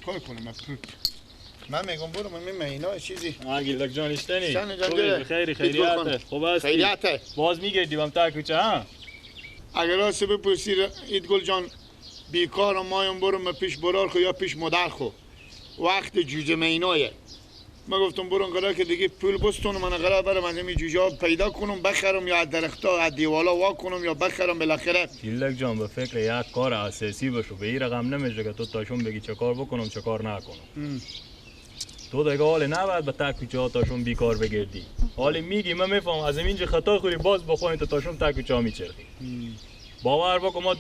چیکار کنم من میگم برو من اینا چیزی گیلک جان اشتنی شان جان خیریته خوب هستی خیریته باز میگردیم تا کوچه ها اگر راست بپرسی ایدگل جان بیکارم مایم برم پیش برار خو یا پیش مادر خو وقت جوجه مینایه ما گفتم برون قرار که دیگه پول بستون من قرار برم از این جوجه ها پیدا کنم بخرم یا از درختا از دیوالا وا کنم یا بخرم بالاخره گیلک جان به فکر یک کار اساسی بشو به این رقم نمیشه که تو تاشون بگی چه کار بکنم چه کار نکنم تو دیگه حال نباید به تکوچه ها تاشون بیکار بگردی حالی میگی من میفهم از اینجا خطا خوری باز بخواین تو تاشون تکوچه ها میچرخی باور بکن ما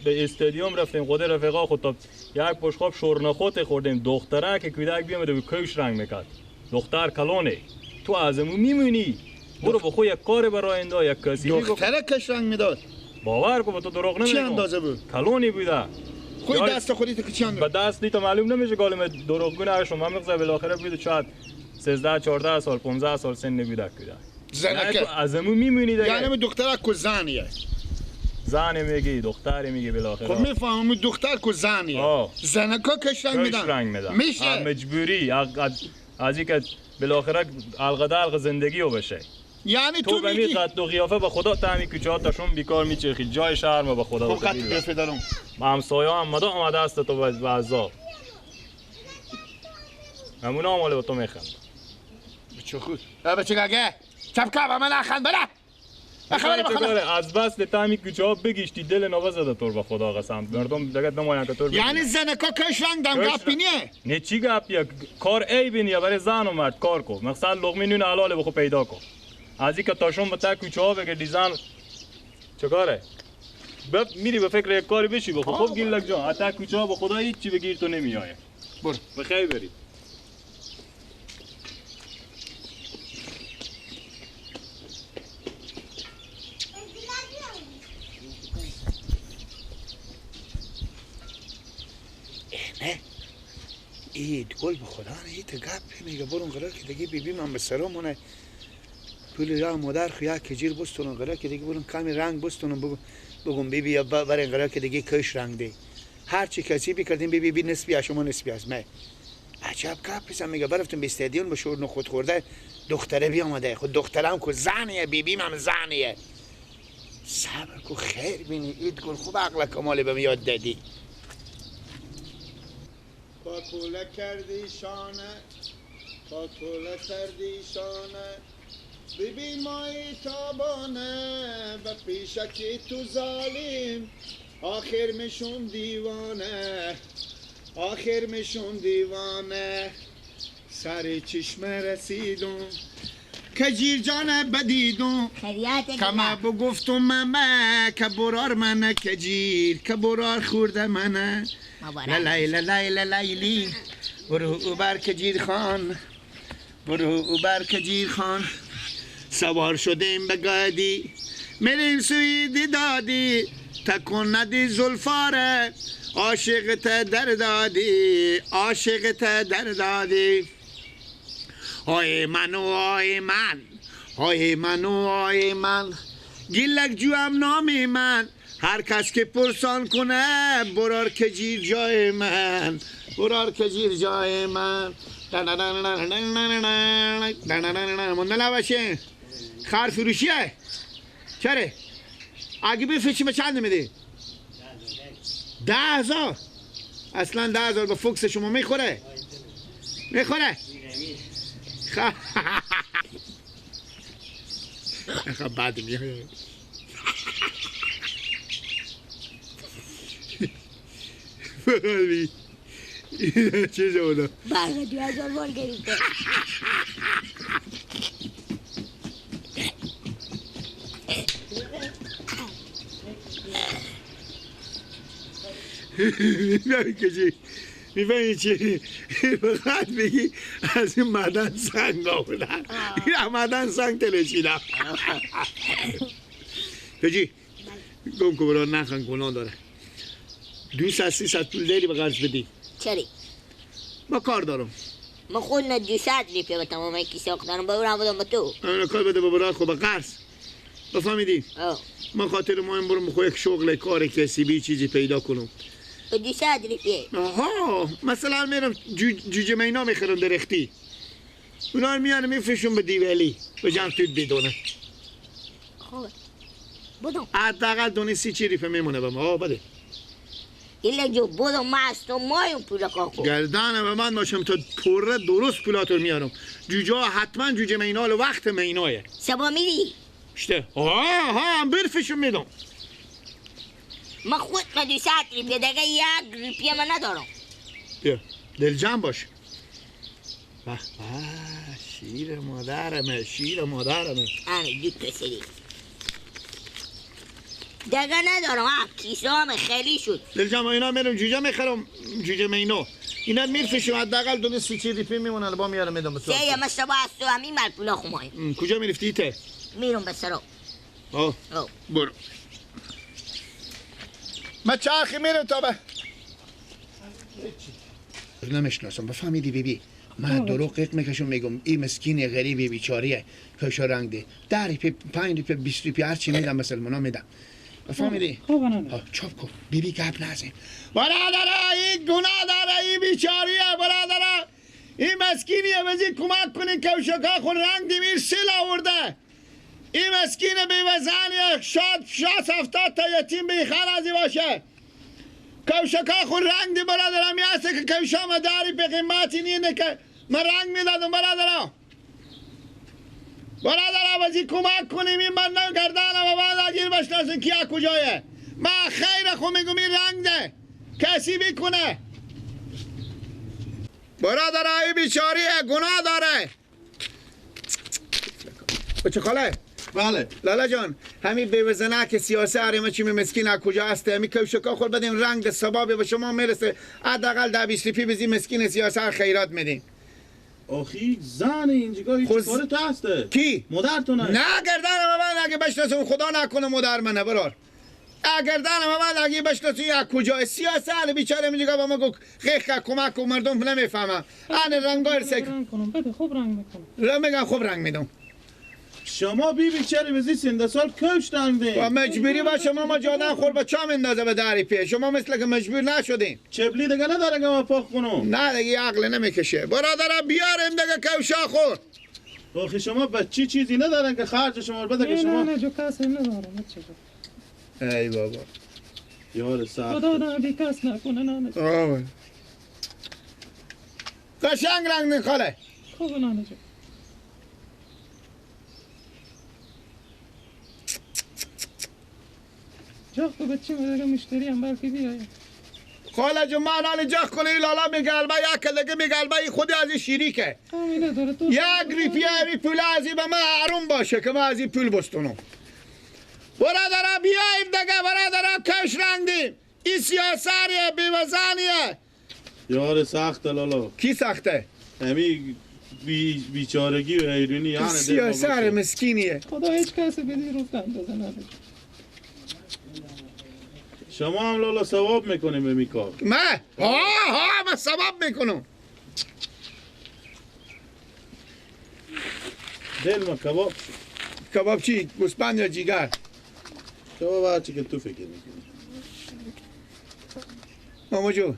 به استادیوم رفتیم خود رفقا خود تا یک پشخاب شورنخوت خوردیم دختره که کودک بیامده به کش رنگ میکرد دختر کلونه تو از امون میمونی برو بخو یک کار برای آینده یک کسی دختره کش رنگ میداد باور کن تو دروغ نمیگم چی اندازه بود کلونی بوده خود دست خودی تو چی اندازه به دست دیتا معلوم نمیشه گالم دروغگو نه شما مغزه بالاخره بود شاید 13 14 سال 15 سال سن بوده کودک زنکه تو از امون میمونی دیگه یعنی دختره کو زنیه زن میگی دختری میگی بالاخره خب میفهمم دختر کو زنیه زنکا کش رنگ میدن میشه مجبوری از اینکه بالاخره القدر زندگی رو بشه یعنی تو به می قد و قیافه به خدا تعمی کوچه ها تاشون بیکار میچرخی جای شهر به خدا فقط قیافه دارم همسایه هم آمده است تو به عذاب همون آماله به تو میخند بچه خود بچه گگه چپ که به من نخند بله از بس تعمی کوچه ها بگیشتی دل نوه زده طور به خدا قسم مردم دیگه نماین که طور یعنی زنکا کش رنگ دم گپی نیه نه چی گپیه کار ای بینیه برای زن و مرد کار کن مقصد لقمه نون حلاله بخو پیدا کن از اینکه تاشون به تا کوچه ها بگردی زن چه کاره میری به فکر یک کاری بشی بخو خب گیلک جان تا کوچه ها به خدا هیچ چی بگیر تو نمیایه برو بخیر بری نه اید گل به خدا نه ایت گپ میگه برون قرار که دیگه بیبی من به سرمونه پول یا مادر خیا کجیر بستون قرار که دیگه برون کمی رنگ بستون بگم بیبی یا برای قرار که دیگه کش رنگ دی هر چی کسی بکردیم بیبی نسبی شما نسبی از من عجب گپ پیسم میگه برفتم به استادیوم به شور نخود خورده دختره بیامده خود دخترم کو زنیه بیبی من زنیه صبر کو خیر بینی اید گل خوب عقل کمال به یاد دادی پاکوله کردی شانه پاکوله کردی شانه ببین مای تابانه و پیشکی تو ظالم آخر میشون دیوانه آخر میشون دیوانه سر چشمه رسیدم کجیر جانه بدیدم کما بگفتم ممه که برار منه کجیر که برار خورده منه للی للی للی برو اوبر کجیر خان برو اوبر کجیر خان سوار شدیم به گادی میریم سوی دیدادی تکن ندی زلفاره عاشق تا در دادی عاشق تا در دادی آی من و آی من آی من و آی من گیلک جوام نامی من هر کس که پرسان کنه برار کجیر جای من برار کجیر جای من منده نباشه خار فروشیه چره اگه بفرشی چند میده 10,000 اصلا 10,000 به فوکس شما میخوره میخوره خب بعد میخوره بخوری چه شده؟ برگه 2,000 بار گریده میفهمی چی؟ بخواد بگی از این مدن سنگ آمدن این مدن سنگ تلشیدم بجی گم که برای نخن گناه داره 200-300 پول داری به قرض بدی چری؟ ما کار دارم ما خود نه 200 لیپه به تمام کی ساخت دارم ببرم بدم به تو اون کار بده ببرای خب به قرض بفهمیدی؟ ما خاطر ما این برم بخواه یک شغل کار کسیبی چیزی پیدا کنم به 200 روپیه. آها مثلا میرم جوجه مینا میخرم درختی، اونا رو میارم میفرشون به دیوالی به جمع توی بدونه. خوبه بدون حداقل دونه 30 روپیه میمونه به ما. بده ایله جو بدون ما از تو مایم پولا کاکو. گردانه به من باشم تا پره درست پولاتو میارم. جوجه ها حتما جوجه مینال وقت مینایه. سبا میری؟ شته ها هم برفشون میدم. ما خود به 200 روپیه دیگه 1 روپیه من ندارم. بیا دل جمع باش. به شیر مادرمه، شیر مادرمه. همه دو پسری دیگه ندارم. کیسه هم خیلی شد. دل جمع اینا میرم جوجه میخرم، جوجه مینو اینا میرفشم حداقل دونه 30 روپیه میمونه با میارم میدم. سه ما سبا از تو همین مال پولا خمایم. کجا میرفتی ته؟ میرم به سرا. برو. من چرخی میرم تا به نمیشناسم. بفهمیدی بیبی من دروغ قیق میکشم میگم این مسکین غریبی بیچاریه کشو رنگ ده 10 روپیه 5 روپیه 20 روپیه هرچی میدم مسلمانا میدم. بفهمیدی؟ چاپ کن بیبی گپ نزن. برادر این گناه داره، این بیچاریه برادر، این مسکینیه بزی کمک کنین کشکا خود رنگ دیمیر سیل آورده. این مسکین بیوزنیه شاد 70 تا یتیم بیخان ازی باشه. کوشکا خود رنگ دی برادرم یاسته که کوشا مداری به قیمتی نینه که من رنگ میدادم برادرم. برادرم ازی کمک کنیم این من نگردانم و بعد اگیر بشناسن کیا کجایه. من خیر خو میگم این رنگ ده کسی بیکنه. برادر ای بیچاریه گناه داره. بچه خاله بله لالا جان همین بیوزنه که سیاسه هرمه چی مسکین از کجا هسته همین کوشکا خود بدین رنگ ده سبابه به شما میرسه حداقل 10 20 روپیه بزی مسکین سیاسه خیرات میدین. آخی زن اینجا هیچ کار تو هسته کی؟ مادر تو نه گردانم من اگه بشناسم خدا نکنه مادر منه برار. گردانم من اگه بشناسم از کجا سیاسه هر بیچاره میگه با ما گفت خیخ کمک کو مردم نمیفهمم. انا رنگار سک بده خوب رنگ میکنم. میگم خوب رنگ میدم. شما بیچاره بزی سنده سال کوچ رنگ ده و مجبوری با شما ما جادن خور با چا مندازه به 10 روپیه. شما مثل که مجبور نشدین. چبلی دیگه نداره که ما پاک کنم. نه دیگه عقل نمیکشه. برادر بیاریم دیگه کوشا خور. آخه شما بچی چیزی ندارن که خرج شما رو بده که شما نه جو کسی ندارم. ای بابا یار سخت خدا را بی کس نکنه نانه. قشنگ رنگ نخاله. خوب نانه جو. جا خوب بچه مدگه مشتری هم بلکه بیایی. خاله جو من آن جخ کنی لالا میگلبه یک کلگه میگلبه ای خودی از این شیریکه. همینه داره تو. 1 روپیه بی پول ازی به من حروم باشه که من از این پول بستونم. برادر بیاییم دیگه برادر کش رنگ دیم. این سیاسریه بیوزانیه. یار سخت لالا کی سخته؟ همی بیچارگی و حیرونی یعنی سیاسر مسکینیه. خدا هیچ کسی بدی رو اندازه نداره. شما هم لالا ثواب میکنیم به میکار. من؟ من ثواب میکنم. دل ما کباب کباب چی؟ گوسپند یا جیگر؟ کباب هرچی که تو فکر میکنی. ماما جو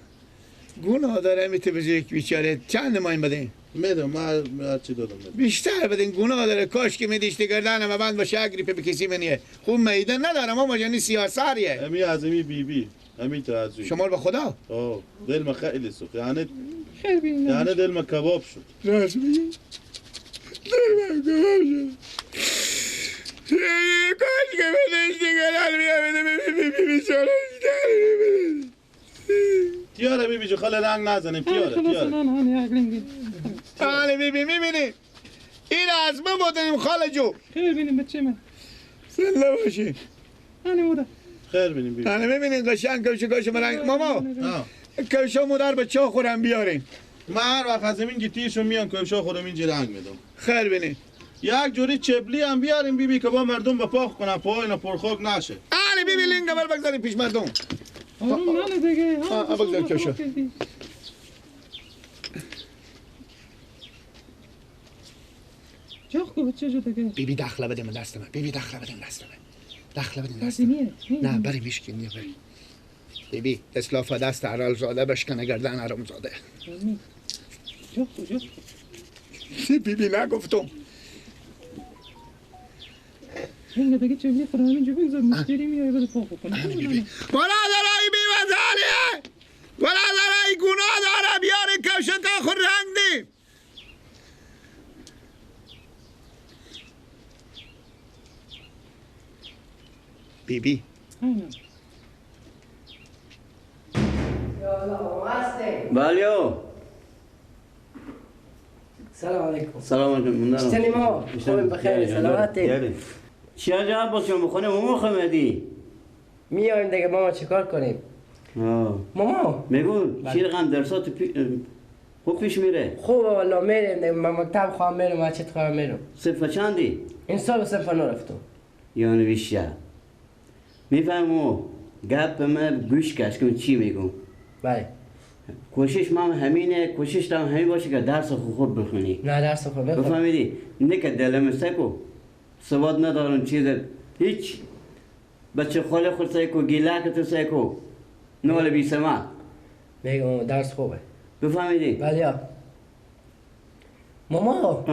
گناه داره میته بزرگ یک بیچاره چند ماین بدین؟ میدم من هرچی دادم بیشتر بدین گناه داره. کاش که میدیشتی گردن و بند باشه 1 روپیه به کسی منیه. خوب میدن نداره ماما جانی سیاسریه. همی از همی بی همی تو از شما رو به خدا دل ما خیلی سوخت یعنی خیر بینیم. یعنی دل ما کباب شد. راست میگی؟ دل من کباب شد. کاش که میدیشتی گردن بیچاره تیاره بیبی جو خاله رنگ نزنیم تیاره حالا بیبی میبینی این از ما بودیم خاله جو. خیر بینیم بچه من. سله باشی. هنی موده. خیر بینیم بیبی. حالا میبینید قشنگ کوشکاش مرنگ. ماما کوشا مادر بچه ها خورم بیاریم. من هر وقت از این گیتیشو میان کوشا خودم اینجا رنگ میدم. خیر بینی. یک جوری چبلی هم بیاریم بیبی که با مردم بپاخ کنن پا اینا پرخوک نشه. حالا بیبی لینگا بر بگذاریم پیش مردم. آروم نانه دیگه. بگذار کوشا. جا خوب بچه جو دیگه. بیبی دخله بدیم دست من. بیبی دخله بدیم دست من. دخله بدیم دست دستی من. میه. نه بری میشکنی بری. بیبی اسلاف دست عرال زاده بشکنه گردن حرام زاده. آمین. جا کجا؟ بیبی نگفتم. اینگه دیگه چه میخوره همینجا بگذار مشتری میای بده پاک کنه. برادرای بی وزالیه، برادرای گناه داره بیاره کفشکا خود رنگ دیم. بیبی بالیو سلام علیکم. سلام علیکم. چطوری ما؟ خوبیم بخیر سلامتی؟ چی جواب باشم بخونه ماما خمدی؟ میایم دیگه ماما چیکار کنیم؟ ماما میگو چی رقم درسات خوب پیش میره؟ خوبه والا میریم دیگه من مکتب خواهم میرم مسجد خواهم میرم. صرف چندی؟ این سال به صرف نرفتم. یعنی بیشتر میفهمو گپ من گوش کش که چی میگم. بله. کوشش من همینه، کوشش دارم همین باشه که درس خوب بخونی. نه درس خوب بخون. بفهمیدی؟ نه که دلم سکو سواد ندارم چیز هیچ بچه خاله خود سکو گیله که تو سکو نوال بی سما میگم درس خوبه. بفهمیدی؟ بله یا ماما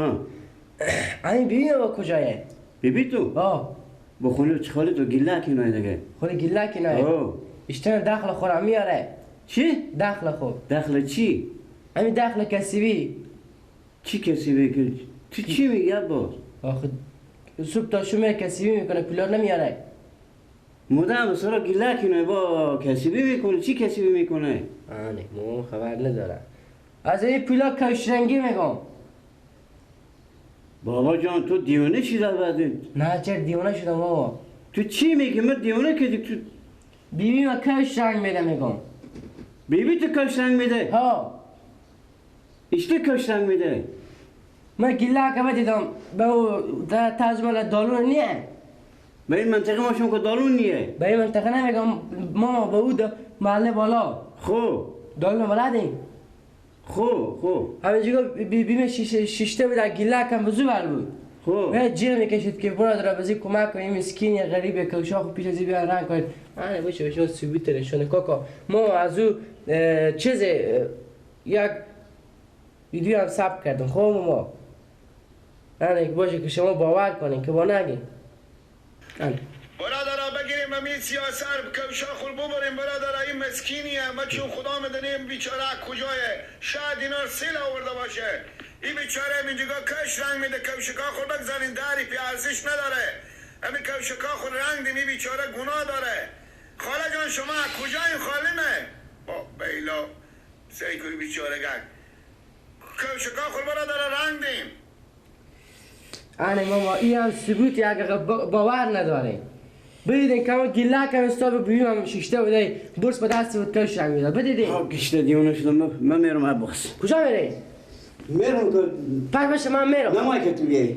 این بیبی ما کجایه؟ بیبی تو؟ بخونه چه خاله تو گیله که نای دیگه خونه گیله که نای؟ اشتن دخل خورم میاره. چی؟ دخل خور. دخل چی؟ همین دخل کسیبی. چی کسیبی که؟ تو چی میگی باز؟ آخه صبح تا شما کسیبی میکنه پولار نمیاره. مدام سرا گیله که نای با کسیبی میکنه چی کسیبی میکنه؟ آنه مو خبر نداره. از این پولا کشرنگی میگم. بابا جان تو دیوانه شده بعد؟ نه چرا دیوانه شدم بابا. تو چی میگی؟ من دیوانه کردی تو بیبی ما کشرنگ میده میگم. بیبی تو کشرنگ میده؟ ها اشته کشرنگ میده؟ من گله که بدیدم به او ترجمه دالون نیه. به این منطقه ما شما که دالون نیه؟ به این منطقه نمیگم ماما به او محله بالا خب دالون بلدیم. خب همینجا بیبی من شیشته بود گله کم بزو بر بود. خب جیر میکشید که برادر بزی کمک کنیم مسکین یا غریبه که شاخ پیش ازی بیان رنگ کنید. آنه باشه ثبوت نشونه کاکا ما از او چیز یک ویدیو هم ثبت کردم. خب ما آنه باشه که شما باور کنین که با نگین. آنه برادرها بگیریم همین سیاست کفشا خور ببریم برادرها این مسکینیه ما چون خدا میدونیم بیچاره کجایه شاید اینا رو سیل آورده باشه این بیچاره اینجا کش رنگ میده کفشکا خور بگذارین داری پی ارزش نداره همین کفشکا خور رنگ دیم این بیچاره گناه داره خاله جان شما کجایین خالمه با بیلا سیکوی بیچاره گن کفشکا خور برادرها رنگ دیم آنه ماما این هم ثبوتی اگر باور ندارین بدیدین که ما گله که استاب بیویم هم شیشته بوده برس به دست بود کش رنگ میداد بدیدین گشته دیونه شدم من میرم عباس کجا میری؟ میرم که پس باشه من میرم نمایی که تو بیایی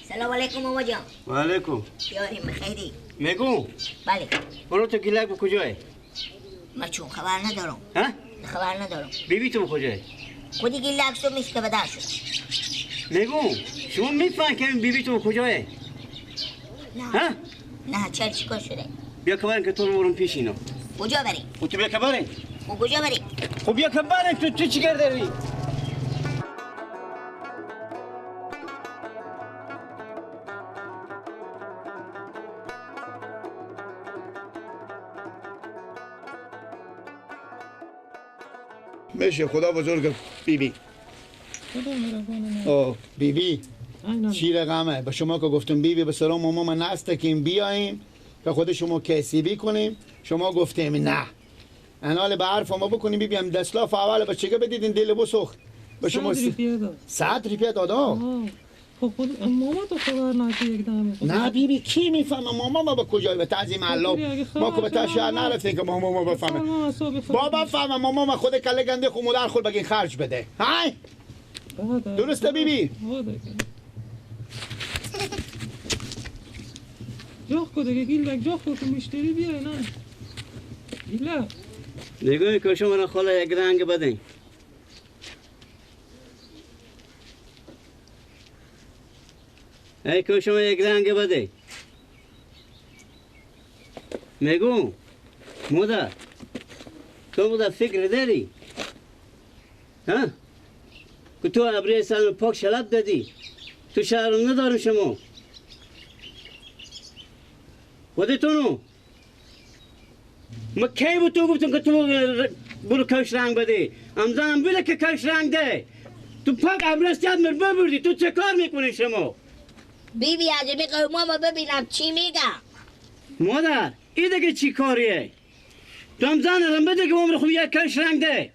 سلام علیکم ماما جان. و علیکم یاریم بخیری. میگو بله. برو تو گیلک به کجایی؟ من چون خبر ندارم. ها؟ خبر ندارم. بیبی تو به کجایی؟ خودی گیلک صبح میشه که بدر شد. میگو شما میفهم که بیبی تو به کجایی؟ نه. ها؟ نه چرا چیکار شده؟ بیا که بریم که تو رو برم پیش اینا کجا بریم؟ خب تو بیا که بریم ما کجا بریم؟ خب بیا که بریم تو چی کرده روی؟ میشه خدا بزرگ بیبی اوه بیبی چی رقمه به شما که گفتم بیبی به سلام ماما من نستکیم بیاییم که خود شما کسیبی کنیم شما گفتیم نه انال به حرف ما بکنیم بیبی هم دستلاف اول بچگه بدیدین دل بسخت به شما 100 روپیه داد. 100 روپیه دادا خب خود ماما تو خدا نکنه یک دم نه بیبی کی میفهمه ماما ما به کجای به تعظیم الله ما که به تا شهر نرفتیم که ماما ما بفهمه بابا فهمه ماما ما خود کله گنده خو مادر خود بگین خرج بده های درسته بیبی جاخ کو دیگه گیل جاخ کو که مشتری بیای نه گیلا نگاه که شما را خاله یک رنگ بدین ای که شما یک رنگ بده میگو مادر تو مادر فکر داری ها که تو ابری سلم پاک شلب دادی تو شهرم ندارم شما خودتونو ما کی به تو گفتم که تو برو کش رنگ بده امزانم بله که کش رنگ ده تو پاک ابرستیت مر ببردی تو چه کار میکنی شما بیبی از میگه ماما ببینم چی میگه مادر این دیگه چی کاریه تو امزانم بده که عمر خوب یک کش رنگ ده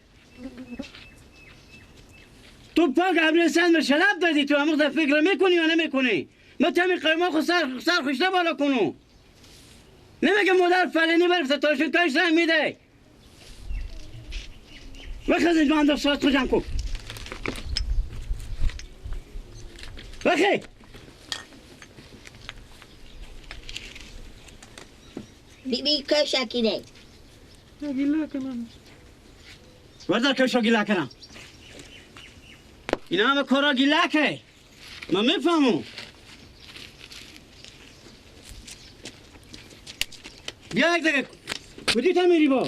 تو پاک ابرستیت مر شلب دادی تو امروز فکر میکنی یا نمیکنی ما تمی قیمه خود سر خوشته بالا کنو نمیگه مادر فلانی برفته تاشون کش رنگ میده بخزید من دو ساعت خوشم کن بخی بیبی کشکی نه گیلا کنم وردار کشو گیلا کنم اینا همه کارا گیلا که من میفهمم بیا یک دقیقه کدی تا میری با